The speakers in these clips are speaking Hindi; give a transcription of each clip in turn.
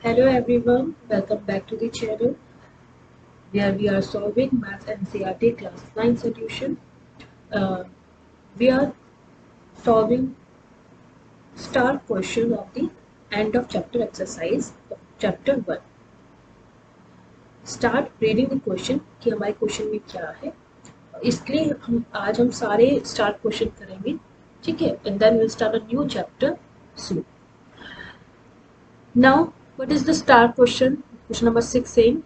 Hello everyone, welcome back to the channel where we are solving Maths NCERT Class 9 solution. Uh, we are solving start question of the end of chapter exercise of chapter 1. Start reading the question कि हमारे क्वेश्चन में क्या है. इसलिए हम सारे स्टार्ट क्वेश्चन करेंगे, ठीक है, and then we'll start a new chapter soon. Now, what is the start question? Question number 6 saying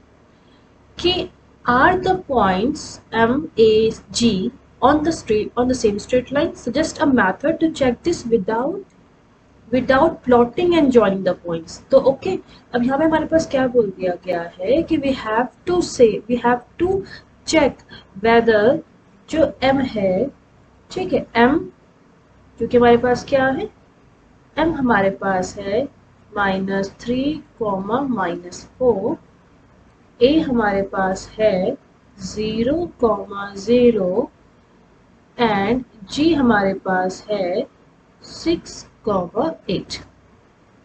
कि are the points M, A, G on the same straight line? Suggest a method to check this without plotting and joining the points. तो ओके, अब यहाँ पे हमारे पास क्या बोल दिया गया है कि we have to check whether जो M है, ठीक है, M जो कि हमारे पास क्या है, M हमारे पास है -3, -4, A हमारे पास है 0, एंड G हमारे पास है 6, 8.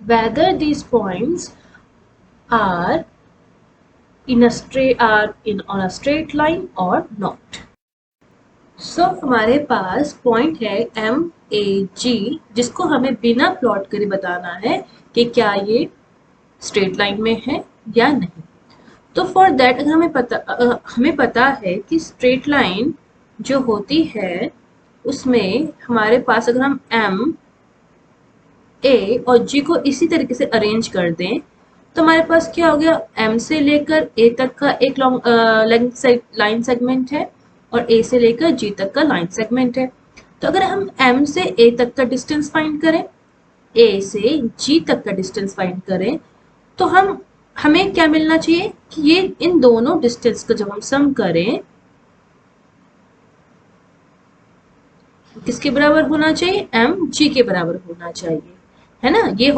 Whether these points are on a straight line or not. So हमारे पास पॉइंट है MAG जिसको हमें बिना प्लॉट करे बताना है कि क्या ये स्ट्रेट लाइन में है या नहीं. तो फॉर दैट अगर हमें पता है कि स्ट्रेट लाइन जो होती है उसमें हमारे पास अगर हम M, A और G को इसी तरीके से अरेंज कर दें तो हमारे पास क्या हो गया, M से लेकर A तक का एक लाइन सेगमेंट है और A से लेकर G तक का लाइन सेगमेंट है. तो अगर हम M से A तक का डिस्टेंस फाइंड करें, A से G तक का डिस्टेंस फाइंड करें, तो हमें क्या मिलना चाहिए कि ये इन दोनों डिस्टेंस का जब हम सम करें किसके बराबर होना चाहिए, MG के बराबर होना चाहिए, है ना. ये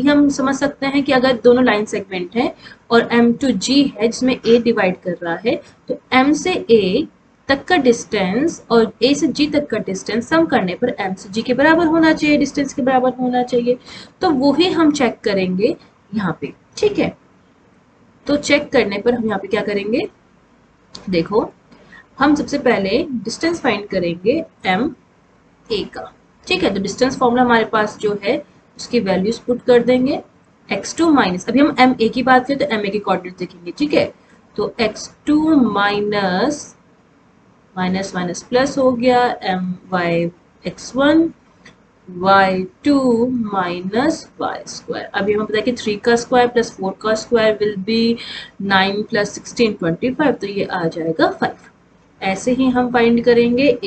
हम समझ सकते हैं कि अगर दोनों लाइन सेगमेंट है और M to G है जिसमें A डिवाइड कर रहा है तो M से A तक का डिस्टेंस और A से G तक का डिस्टेंस सम करने पर M से G के बराबर होना चाहिए, डिस्टेंस के बराबर होना चाहिए. तो वो ही हम चेक करेंगे यहाँ पे, ठीक है. तो चेक करने पर हम यहाँ पे क्या करेंगे, देखो हम सबसे पहले डिस्टेंस फाइंड करेंगे M A का, ठीक है. तो डिस्टेंस फॉर्मूला हमारे पास जो है उसकी वैल्यूज पुट कर देंगे. x2 माइनस, अभी हम MA की बात करें तो MA के कोऑर्डिनेट देखेंगे, ठीक है. तो x2 minus minus minus plus हो गया my x1 y2 minus Y square. अभी हमें पता है कि 3 का स्क्वायर प्लस 4 का स्क्वायर विल बी 9 प्लस 16 25, तो ये आ जाएगा 5. ऐसे ही हम फाइंड करेंगे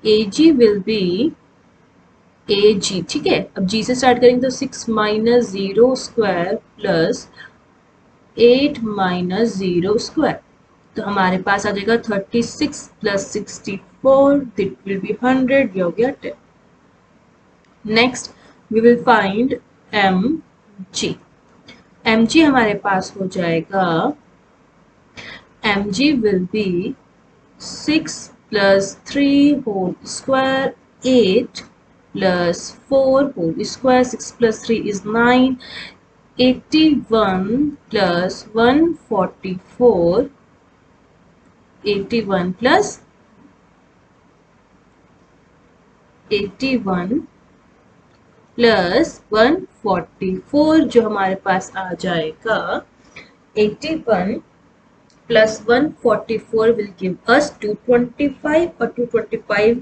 AG will be AG, ठीक है. अब G से स्टार्ट करेंगे तो 6 minus 0 square plus 8 minus 0 square. तो हमारे पास आ जाएगा 36 प्लस 64 दिट विल बी 100, ये हो गया 10. Next we will find MG हमारे पास हो जाएगा, MG will be 6 plus 3 whole square 8 plus 4 whole square, 6 plus 3 is 9, 81 plus 144, 81 plus 81 plus 144 जो हमारे पास आ जाएगा 81 प्लस 144 विल गिव अस 225, और 225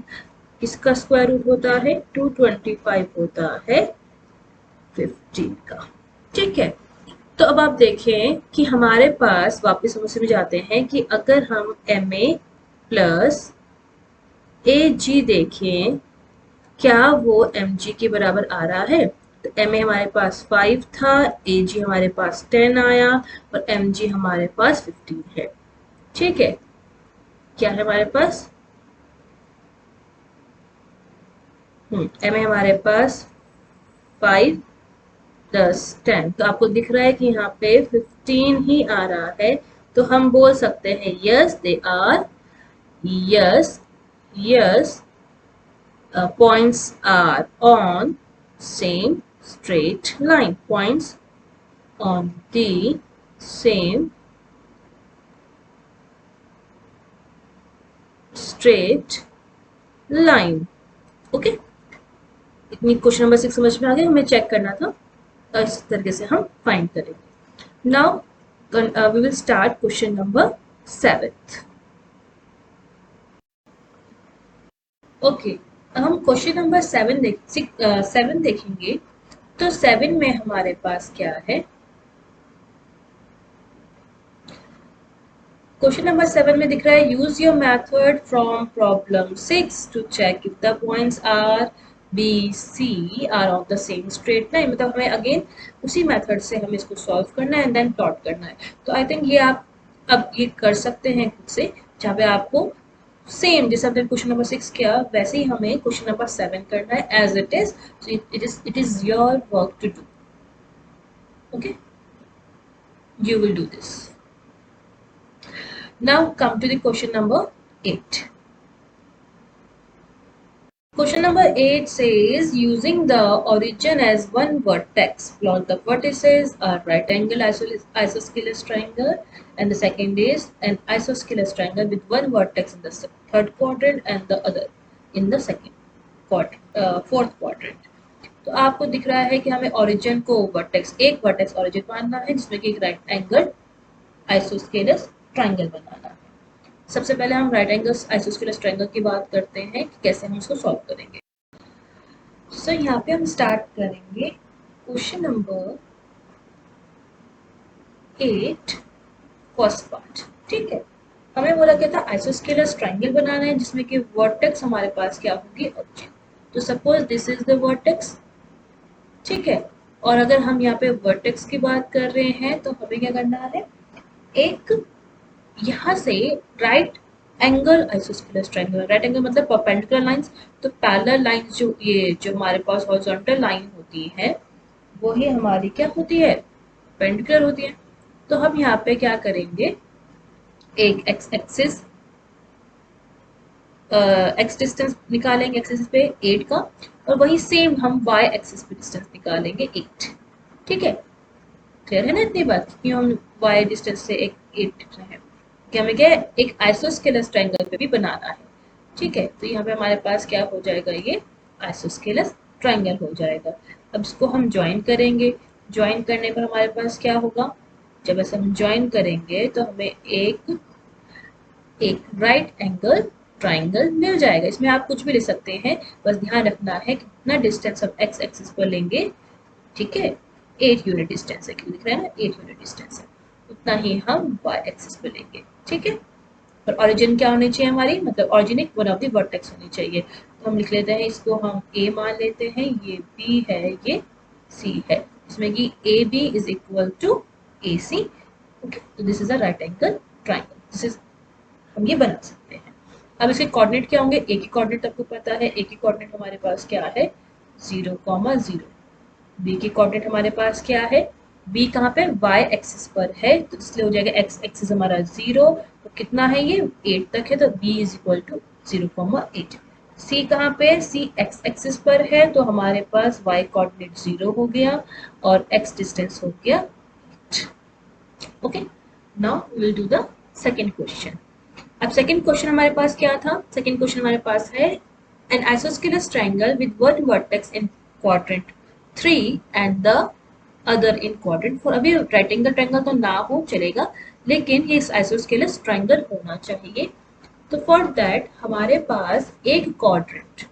किसका स्क्वायर रूट होता है, 225 होता है 15 का, ठीक है. तो अब आप देखें कि हमारे पास वापस समस्या में जाते हैं कि अगर हम MA प्लस AG देखें क्या वो MG के बराबर आ रहा है. तो MA हमारे पास 5 था, AG हमारे पास 10 आया और MG हमारे पास 15 है, ठीक है. क्या है हमारे पास, MA हमारे पास 5 10 10, तो आपको दिख रहा है कि यहाँ पे 15 ही आ रहा है. तो हम बोल सकते हैं yes they are, yes points are on same straight line. Points on the same straight line. Okay, इतनी क्वेश्चन नंबर 6 समझ में आ गया, हमें चेक करना था और इस तरीके से हम फाइंड करेंगे. Now we will start question number 7. Okay, हम क्वेश्चन नंबर 7 देखेंगे. तो 7 में हमारे पास क्या है? क्वेश्चन नंबर 7 में दिख रहा है use your method from problem 6 to check if the points are B C are on the same straight line. मतलब हमें अगेन उसी मेथड से हमें इसको सॉल्व करना है एंड देन प्लॉट करना है. तो आई थिंक ये आप अब ये कर सकते हैं खुद से, जहाँ पे आपको सेम जैसे हमने क्वेश्चन नंबर 6 किया वैसे ही हमें क्वेश्चन नंबर 7 करना है as it is. So it is your work to do. Okay, you will do this. Now come to the question number 8. Question number 8 says using the origin as one vertex, plot the vertices a right angle isosceles triangle, and the second is an isosceles triangle with one vertex in the third quadrant and the other in the fourth quadrant. तो आपको दिख रहा है कि हमें ओरिजिन को एक वर्टेक्स ओरिजिन मानना है जिसमें कि एक राइट एंगल आइसोस्केलस ट्रायंगल बनाना है. सबसे पहले हम राइट एंगल आइसोस्केलस ट्रायंगल की बात करते हैं कि कैसे हम इसको सॉल्व करेंगे. सो यहाँ पे हम स्टार्ट करेंगे क्वेश्चन नंबर 8 फर्स्ट पार्ट. ठीक है, हमें बोला क्या था आइसोस्केलस ट्रायंगल बनाना है जिसमें कि वर्टेक्स हमारे पास क्या होगी ऑब्जेक्ट. तो suppose this is the vertex. ठीक है, और अगर हम यहाँ पे वर्टेक्स की बात कर रहे हैं तो हमें क्या करना है, एक यहाँ से right angle isosceles triangle. Right angle मतलब परपेंडिकुलर लाइंस. तो पैरेलल लाइंस जो हमारे पास हॉरिजॉन्टल लाइन होती है वो ही हमारी क्या होती है, परपेंडिकुलर होती है. तो हम यहाँ पे क्या करेंगे, एक एक्स एक्सिस एक्स डिस्टेंस निकालेंगे एक्सिस पे 8 का, और वही सेम हम वाई एक्सिस पे डिस्टेंस निकालेंगे 8. ठीक है, क्लियर है ना इतनी बात, क्यों हम वाई डिस्टेंस से एक 8 है कि हमें क्या है एक आइसोस्केलस ट्रायंगल पे भी बनाना है. ठीक है, तो यहाँ पे हमारे पास क्या हो जाएगा, ये आइसोस्केलस ट्रायंगल हो जाएगा. अब इसको हम ज्वाइन करेंगे. ज्वाइन करने पर हमारे पास क्या होगा, जब ऐसे हम ज्वाइन करेंगे तो हमें एक राइट एंगल ट्रायंगल मिल जाएगा. इसमें आप कुछ भी लिख सकते हैं, बस ध्यान रखना है कितना डिस्टेंस हम एक्स एक्सिस पर लेंगे. ठीक है, 8 यूनिट डिस्टेंस है, लिख रहे हैं ना 8 यूनिट डिस्टेंस है, उतना ही हम वाई एक्सिस पे लेंगे. ठीक है, और ओरिजिन क्या होनी चाहिए हमारी, मतलब ओरिजिन एक वन ऑफ द वर्टेक्स होनी चाहिए. तो हम लिख लेते हैं इसको, हम ए मान लेते हैं, ये बी है, ये सी है, इसमें कि A B is equal to A C. Okay, तो this is a right angle triangle. This is, हम ये बना सकते हैं. अब इसके कोऑर्डिनेट क्या होंगे, ए की कोऑर्डिनेट आपको पता है, ए की कोऑर्डिनेट हमारे पास क्या है 0,0. बी की कोऑर्डिनेट हमारे पास क्या है, बी कहाँ पे y एक्सिस पर है, तो इसलिए हो जाएगा x एक्सिस हमारा 0, तो कितना है ये 8 तक है, तो b is equal to 0,8. c कहाँ पे, c x एक्सिस पर है, तो हमारे पास y कोऑर्डिनेट 0 हो गया और x डिस्टेंस हो गया 8. Okay, now we will do the second question. अब सेकंड क्वेश्चन हमारे पास क्या था, सेकंड क्वेश्चन हमारे पास है an isosceles triangle with one vertex in quadrant 3 and the other in quadrant 4. अभी राइट एंगल ट्रायंगल तो ना हो चलेगा, लेकिन ये आइसोस्केलस ट्रायंगल होना चाहिए. तो फॉर दैट हमारे पास एक क्वाड्रेंट,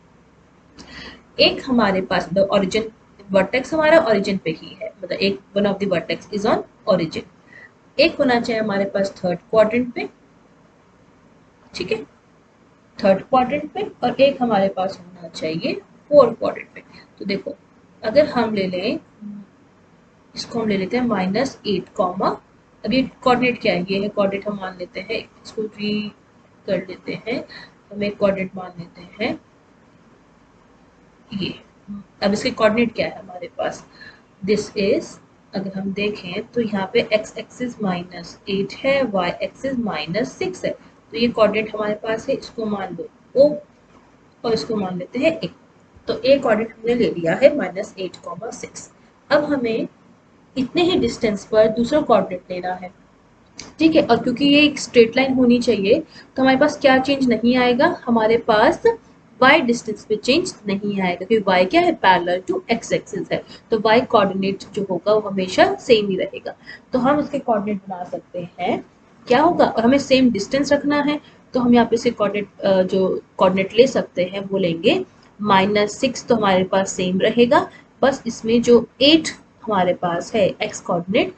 एक हमारे पास मतलब ओरिजिन वर्टेक्स हमारा ओरिजिन पे ही है, मतलब एक one of the vertex is on origin. एक होना चाहिए हमारे पास थर्ड क्वाड्रेंट पे. ठीक है, थर्ड क्वाड्रेंट पे, और एक हमारे पास होना चाहिए फोर्थ क्वाड्रेंट पे. तो देखो, अगर हम ले लें इसको, हम ले लेते हैं -8 कॉमा, अभी कोऑर्डिनेट क्या है, ये है कोऑर्डिनेट, हम मान लेते हैं इसको री कर लेते हैं, हम एक कोऑर्डिनेट मान लेते हैं ये. अब इसके कोऑर्डिनेट क्या है हमारे पास, दिस इज, अगर हम देखें तो यहाँ पे x एक्सिस -8 है, y एक्सिस -6 है, तो ये कोऑर्डिनेट हमारे पास है, इसको मान लो O और इसको मान लेते हैं A. तो A कोऑर्डिनेट हमने ले लिया है -8,6. अब हमें इतने ही डिस्टेंस पर दूसरा कोऑर्डिनेट लेना है, ठीक है। और क्योंकि ये एक स्ट्रेट लाइन होनी चाहिए तो हमारे पास क्या चेंज नहीं आएगा, हमारे पास y डिस्टेंस पे चेंज नहीं आएगा, क्योंकि y क्या है, पैरेलल टू x एक्सिस है, तो y कोऑर्डिनेट जो होगा वो हमेशा सेम ही रहेगा। तो हम उसके कोऑर्डिनेट बना सकते हैं, क्या होगा, और हमें सेम डिस्टेंस रखना है, तो हम यहाँ पे से कोऑर्डिनेट जो कोऑर्डिनेट ले सकते हैं वो लेंगे -6, तो हमारे पास सेम रहेगा, बस इसमें जो 8 हमारे पास है x कोऑर्डिनेट,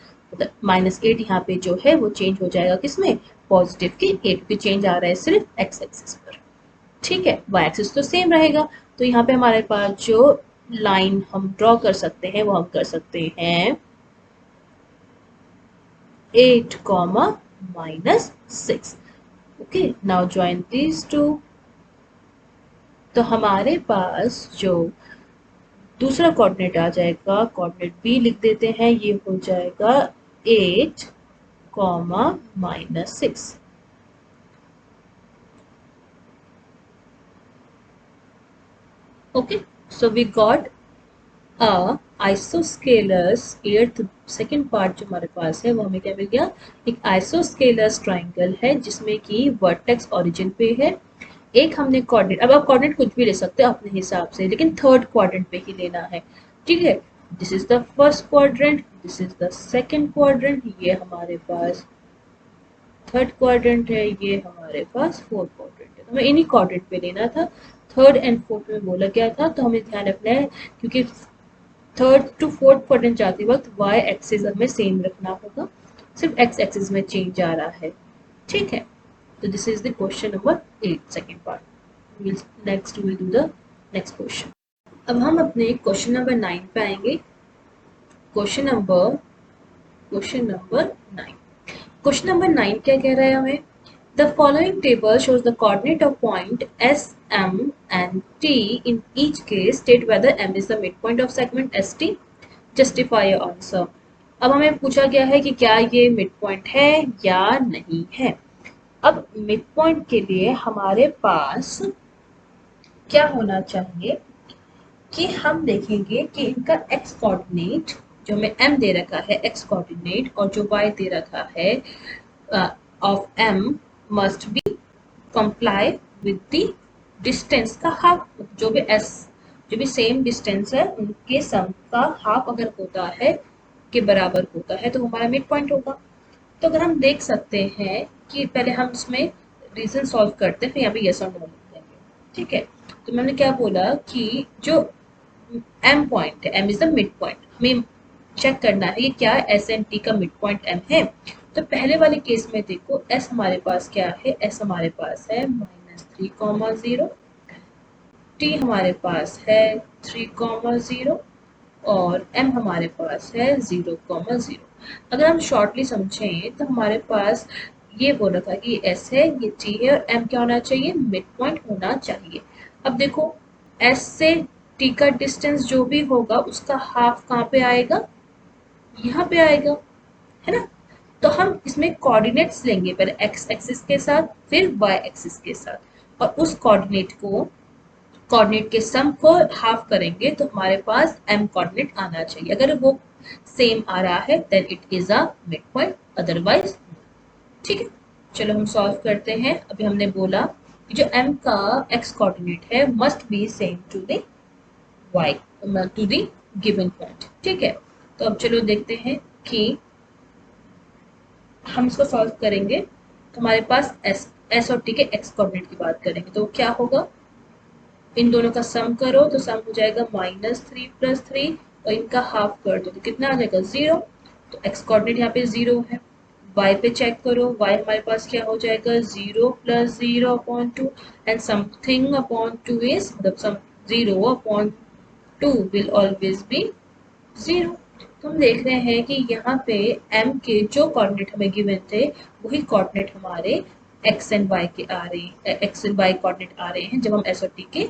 -8 यहाँ पे जो है वो चेंज हो जाएगा किसमें, पॉजिटिव के 8 पे चेंज आ रहा है सिर्फ x एक्सिस पर, ठीक है। y एक्सिस तो सेम रहेगा, तो यहाँ पे हमारे पास जो लाइन हम ड्रॉ कर सकते हैं वो हम कर सकते हैं 8, -6। Okay, now join these two. तो हमारे पास जो दूसरा कोऑर्डिनेट आ जाएगा, कोऑर्डिनेट बी लिख देते हैं, ये हो जाएगा 8, -6। Okay, so we got a isosceles eighth second part जो हमारे पास है वो हमें क्या मिल गया, एक आइसोस्केलस ट्राइंगल है जिसमें कि वर्टेक्स ओरिजिन पे है। एक हमने कोऑर्डिनेट, अब आप कोऑर्डिनेट कुछ भी ले सकते हो अपने हिसाब से, लेकिन थर्ड क्वाड्रेंट पे ही लेना है, ठीक है। This is the first quadrant, this is the second quadrant, ये हमारे पास थर्ड क्वाड्रेंट है, ये हमारे पास फोर्थ क्वाड्रेंट है, तो हमें इन्हीं क्वाड्रेंट पे लेना था। थर्ड एंड फोर्थ में बोला गया था, तो हमें ध्यान रखना है क्योंकि थर्ड टू फोर्थ क्वाड्रेंट जाते वक्त वाई एक्सिस हमें सेम रखना होगा, सिर्फ एक्स एक्सिस में चेंज आ रहा है, ठीक है। तो this is the question number 8 second part. Next will do the next question. अब हम अपने क्वेश्चन नंबर 9 पे आएंगे। Question number 9। क्वेश्चन नंबर 9 क्या कह रहा है हमें, the following table shows the coordinate of point S, M and T in each case. State whether M is the midpoint of segment ST. Justify your answer. अब हमें पूछा गया है कि क्या ये मिड पॉइंट है या नहीं है। अब मिड पॉइंट के लिए हमारे पास क्या होना चाहिए कि हम देखेंगे कि इनका x कोऑर्डिनेट जो हमें m दे रखा है, x कोऑर्डिनेट, और जो y दे रखा है of m must be comply with the distance का हाफ, जो भी s जो भी सेम डिस्टेंस है उनके सम का हाफ अगर होता है के बराबर होता है तो हमारा मिड पॉइंट होगा। तो अगर हम देख सकते हैं कि पहले हम इसमें रीजन सॉल्व करते हैं, फिर यहाँ पे यस और नो लिख देंगे, ठीक है। तो मैंने क्या बोला कि जो एम पॉइंट है, M is the mid point, हमें चेक करना है कि क्या एस एंड टी का मिड पॉइंट एम है। तो पहले वाले केस में देखो एस हमारे पास क्या है, एस हमारे पास है -3, 0, टी हमारे पास है 3, 0 और m हमारे पास है 0, 0। अगर हम शॉर्टली समझें तो हमारे पास ये बोल रखा है कि ये s है, ये t है और m क्या होना चाहिए, मिड पॉइंट होना चाहिए। अब देखो s से t का डिस्टेंस जो भी होगा उसका हाफ कहाँ पे आएगा, यहाँ पे आएगा, है ना। तो हम इसमें कोऑर्डिनेट्स लेंगे, पहले x एक्सिस के साथ फिर y एक्सिस के साथ, और उस कोऑर्डिनेट के सम को हाफ करेंगे तो हमारे पास m कोऑर्डिनेट आना चाहिए। अगर वो सेम आ रहा है then it is a mid point, otherwise, ठीक है। चलो हम सॉल्व करते हैं। अभी हमने बोला कि जो m का x कोऑर्डिनेट है must be same to the y to the given point, ठीक है। तो अब चलो देखते हैं कि हम इसको सॉल्व करेंगे तो हमारे पास s और t के x कोऑर्डिनेट की बात करेंगे तो क्या होगा, इन दोनों का सम करो तो सम हो जाएगा -3 + 3 और इनका हाफ कर दो तो कितना आ जाएगा 0। तो x कोऑर्डिनेट यहाँ पे 0 है, y पे चेक करो, y हमारे पास क्या हो जाएगा 0 + 0/2 एंड समथिंग अपॉन 2 इज, मतलब सम 0/2 विल ऑलवेज बी 0। तो हम देख रहे हैं कि यहाँ पे m के जो कोऑर्डिनेट हमें गिवन थे वही कोऑर्डिनेट हमारे x एंड y के आ रहे हैं, x एंड y कोऑर्डिनेट आ रहे हैं जब हम s और t के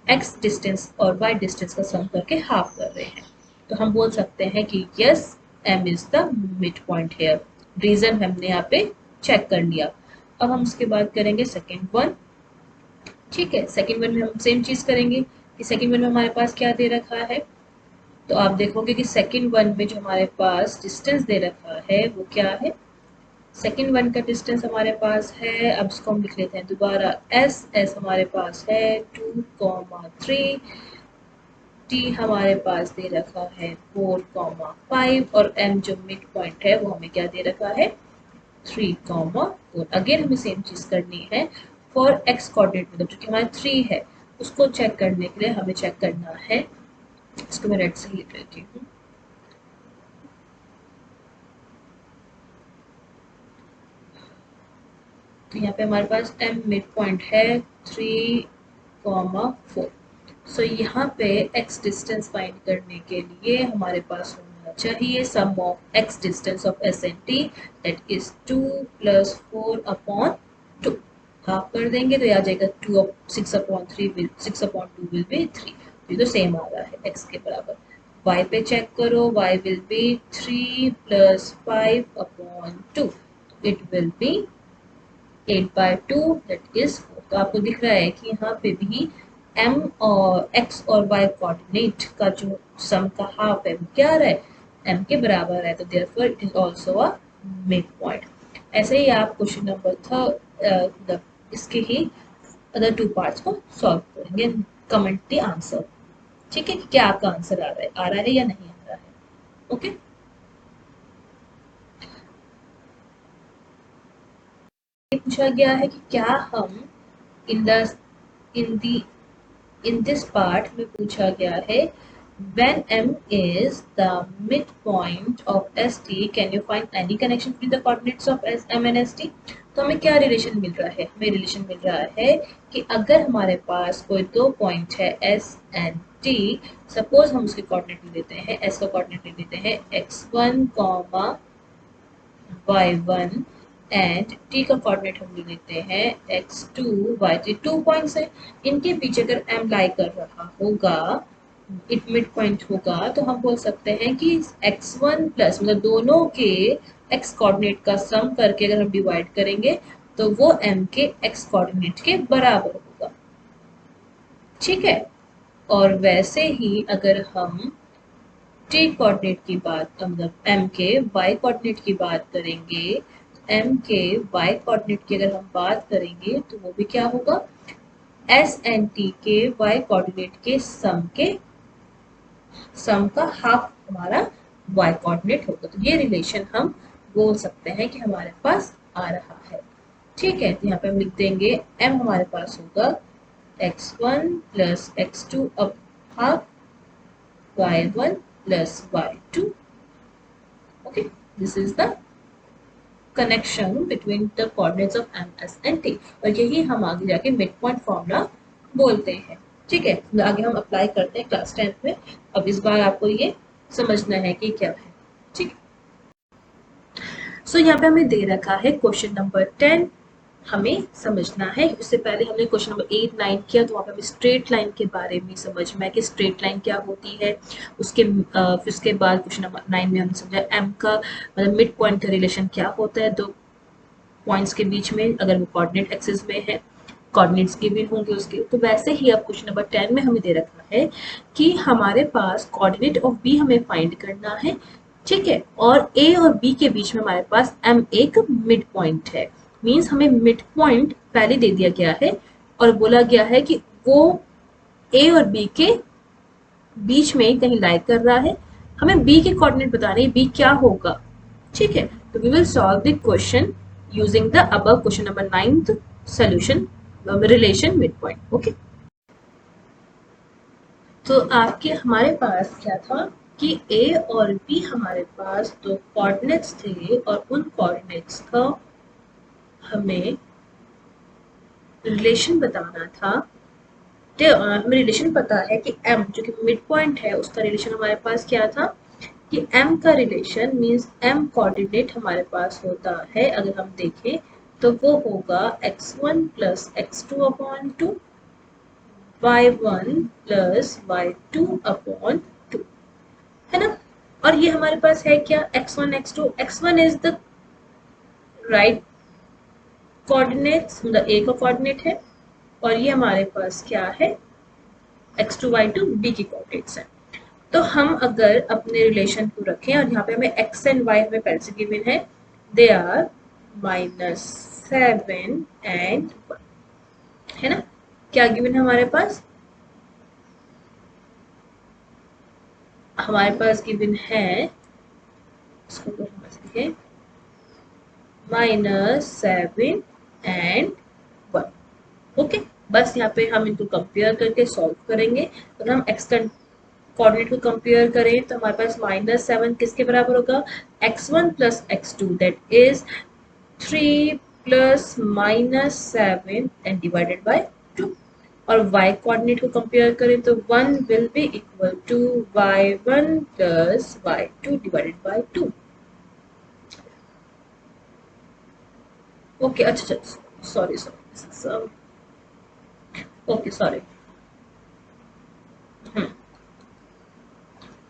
x डिस्टेंस और y डिस्टेंस का सम करके हाफ कर रहे हैं। तो हम बोल सकते हैं कि yes m is the mid point here. Reason हमने यहाँ पे चेक कर लिया। अब हम उसके बाद करेंगे सेकेंड वन, ठीक है। सेकेंड वन में हम सेम चीज करेंगे कि सेकेंड वन में हमारे पास क्या दे रखा है, तो आप देखोगे कि सेकंड वन में जो हमारे पास डिस्टेंस दे रखा है वो क्या है, सेकंड वन का डिस्टेंस हमारे पास है, अब इसको हम लिख लेते हैं दोबारा, एस हमारे पास है 2,3, टी हमारे पास दे रखा है 4,5 और एम जो मिड पॉइंट है वो हमें क्या दे रखा है 3,4। अगेन हमें सेम चीज करनी है फॉर एक्स कोऑर्डिनेट, मतलब जो कि हमारा 3 है उसको चेक करने के लिए हमें चेक करना है, इसको मैं रेड से लिख लेती हूँ। तो यहाँ पे हमारे पास एम मिड पॉइंट है 3,4। सो यहाँ पे x डिस्टेंस फाइंड करने के लिए हमारे पास होना चाहिए sum of x distance of S and T, that is 2 + 4/2। Half कर देंगे तो आ जाएगा 6/2 विल बी 3। ये तो सेम आ रहा है x के बराबर। y पे चेक करो, y will be 3 + 5/2, it will be 8/2 that is 4। तो आपको दिख रहा है कि यहाँ पे भी m और x और y कोऑर्डिनेट का जो सम का हाफ है वो क्या आ रहा है m के बराबर है, तो therefore it is also a mid point. ऐसे ही आप क्वेश्चन नंबर थर्ड इसके ही अदर टू पार्ट्स को सॉल्व करेंगे। कमेंट द आंसर, ठीक है, कि क्या आपका आंसर आ रहा है या नहीं आ रहा है। ओके पूछा गया है कि क्या हम in the in the in this part में पूछा गया है when m is the midpoint of st can you find any connection between the coordinates of m and st। तो हमें क्या रिलेशन मिल रहा है, हमें रिलेशन मिल रहा है कि अगर हमारे पास कोई दो पॉइंट है s एंड t, सपोज हम उसके कोऑर्डिनेट ले लेते हैं, s का कोऑर्डिनेट ले लेते हैं x1, y1 एंड t का कोऑर्डिनेट हम ले लेते हैं x2, y3। 2 पॉइंट्स है, इनके बीच अगर m लाई कर रहा होगा, इट मिड पॉइंट होगा, तो हम बोल सकते हैं कि x1 प्लस मतलब दोनों के x कोऑर्डिनेट का सम करके अगर हम डिवाइड करेंगे तो वो m के x कोऑर्डिनेट के बराबर होगा, ठीक है। और वैसे ही अगर हम t कोऑर्डिनेट की बात मतलब m के y कोऑर्डिनेट की बात करेंगे, m के y कोऑर्डिनेट की अगर हम बात करेंगे तो वो भी क्या होगा, s एंड t के y कोऑर्डिनेट के सम का हाफ हमारा y कोऑर्डिनेट होगा। तो ये रिलेशन हम बोल सकते हैं कि हमारे पास आ रहा है, ठीक है। तो यहाँ पे हम लिख देंगे m हमारे पास होगा x1 + x2 अब half y1 + y2। okay, this is the connection between the coordinates of m, s and t, और यही हम आगे जाके मिड पॉइंट फॉर्मूला बोलते हैं, ठीक है। तो आगे हम अप्लाई करते हैं क्लास 10th में। अब इस बार आपको ये समझना है कि क्या है, ठीक है। सो यहाँ पे हमें दे रखा है क्वेश्चन नंबर 10, हमें समझना है। उससे पहले हमने क्वेश्चन नंबर 8, 9 किया, तो वहाँ पे हमें स्ट्रेट लाइन के बारे में समझ में कि स्ट्रेट लाइन क्या होती है। फिर उसके बाद क्वेश्चन नंबर 9 में हमने समझा एम का मतलब मिड पॉइंट का रिलेशन क्या होता है दो पॉइंट्स के बीच में, अगर वो कोऑर्डिनेट एक्सिस में है, कोऑर्डिनेट्स गिवन होंगे उसके। तो वैसे ही अब क्वेश्चन नंबर 10 में हमें दे रखा है कि हमारे पास कोऑर्डिनेट ऑफ बी हमें फाइंड करना है, ठीक है, और ए और बी के बीच में हमारे पास एम एक मिड पॉइंट है। मीन्स हमें मिड पॉइंट पहले दे दिया गया है और बोला गया है कि वो ए और बी के बीच में कहीं लाई कर रहा है, हमें बी के कोऑर्डिनेट बताने हैं बी क्या होगा, ठीक है। तो we will solve the question using the above question number 9th solution relation mid point. Okay, तो आपके हमारे पास क्या था कि ए और बी हमारे पास दो कोऑर्डिनेट्स थे और उन कोऑर्डिनेट्स का हमें रिलेशन बताना था। हमें रिलेशन पता है कि m जो कि मिड पॉइंट है उसका रिलेशन हमारे पास क्या था कि m का रिलेशन मींस m कोऑर्डिनेट हमारे पास होता है, अगर हम देखें तो वो होगा x1 + x2/2, y1 + y2/2, है ना। और ये हमारे पास है क्या x1 x2, x1 is the right coordinates मतलब a का कोऑर्डिनेट है और ये हमारे पास क्या है x2 y2 b की कोऑर्डिनेट्स है। तो हम अगर अपने रिलेशन को रखें और यहाँ पे हमें x एंड y हमें पहले से गिवन है, दे आर -7 एंड 1, है ना। क्या गिवन है हमारे पास? हमारे पास गिवन है, इसको तो समझते हैं, -7 एंड 1। ओके, बस यहाँ पे हम इनको कंपेयर करके सॉल्व करेंगे। अगर हम x का कोऑर्डिनेट को कंपेयर करें तो हमारे पास -7 किसके बराबर होगा? x1 plus x2, that is 3 plus -7 and divided by 2। और y कोऑर्डिनेट को कंपेयर करें तो 1 will be equal to y1 plus y2 divided by 2। Okay, अच्छा, सॉरी, ओके, सॉरी।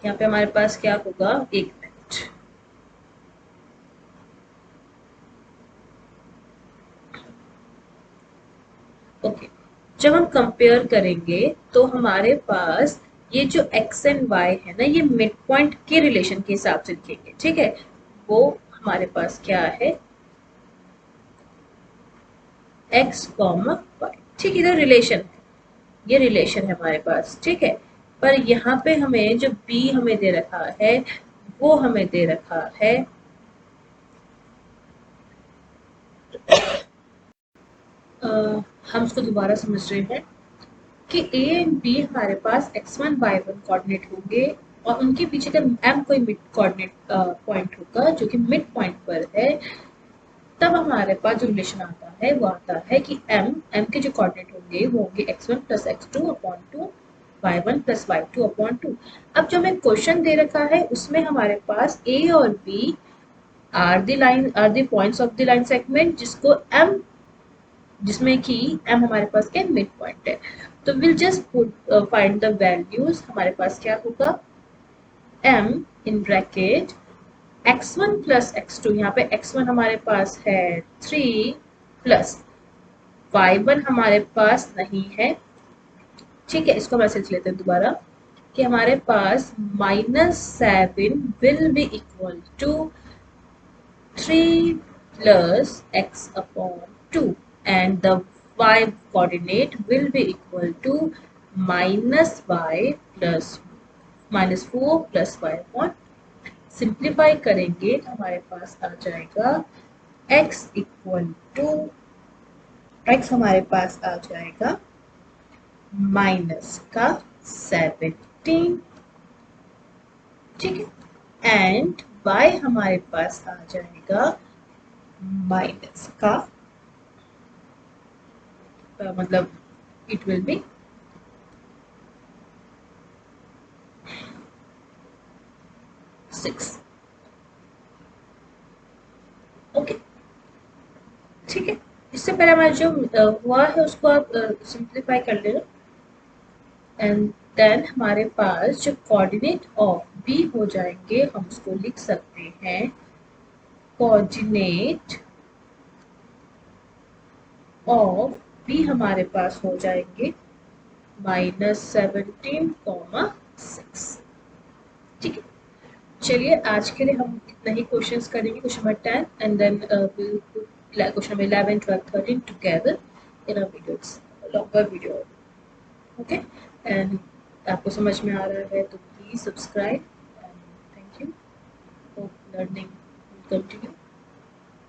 यहाँ पे हमारे पास क्या होगा, एक मिनट। ओके, जब हम कंपेयर करेंगे तो हमारे पास ये जो x एंड y है ना, ये मिड पॉइंट के रिलेशन के हिसाब से लिखेंगे, ठीक है। वो हमारे पास क्या है, x, y, ठीक, इधर रिलेशन है, ये रिलेशन है हमारे पास, ठीक है। पर यहाँ पे हमें जो b हमें दे रखा है, वो हमें दे रखा है हम उसको दोबारा समझ रहे हैं कि a एंड b हमारे पास x1 y1 कोऑर्डिनेट होंगे और उनके पीछे का m कोई मिड कोऑर्डिनेट पॉइंट होगा जो कि मिड पॉइंट पर है। तब हमारे पास जो रिलेशन आता है वो आता है कि m के जो कोऑर्डिनेट होंगे वो होंगे x1 plus x2 upon 2, y1 plus y2 upon 2। अब जो हमें क्वेश्चन दे रखा है उसमें हमारे पास a और b are the points of the line segment जिसको m, जिसमें कि m हमारे पास क्या मिड पॉइंट है। तो will just put find the values. हमारे पास क्या होगा, m in bracket x1 plus x2, यहाँ पे x1 हमारे पास है 3 प्लस y1 हमारे पास नहीं है, ठीक है। इसको मैसेज लेते हैं दोबारा कि हमारे पास -7 will be equal to 3 plus x upon 2 and the y coordinate will be equal to -y plus -4 plus y upon। Simplify करेंगे तो हमारे पास आ जाएगा x इक्वल टू, x हमारे पास आ जाएगा -17, ठीक है। एंड y हमारे पास आ जाएगा माइनस का मतलब इट विल बी 6। ओके, ठीक है। इससे पहले हमारा जो हुआ है उसको आप सिंप्लीफाई कर लेना एंड देन हमारे पास जो कोऑर्डिनेट ऑफ बी हो जाएंगे हम उसको लिख सकते हैं कोऑर्डिनेट ऑफ बी हमारे पास हो जाएंगे -17, 6, ठीक है। चलिए आज के लिए हम इतना ही क्वेश्चंस करेंगे, question number 10 and then question number 11, 12, 13 together in a video, longer video. Okay, and आपको समझ में आ रहा है तो please subscribe and thank you. Hope learning will continue.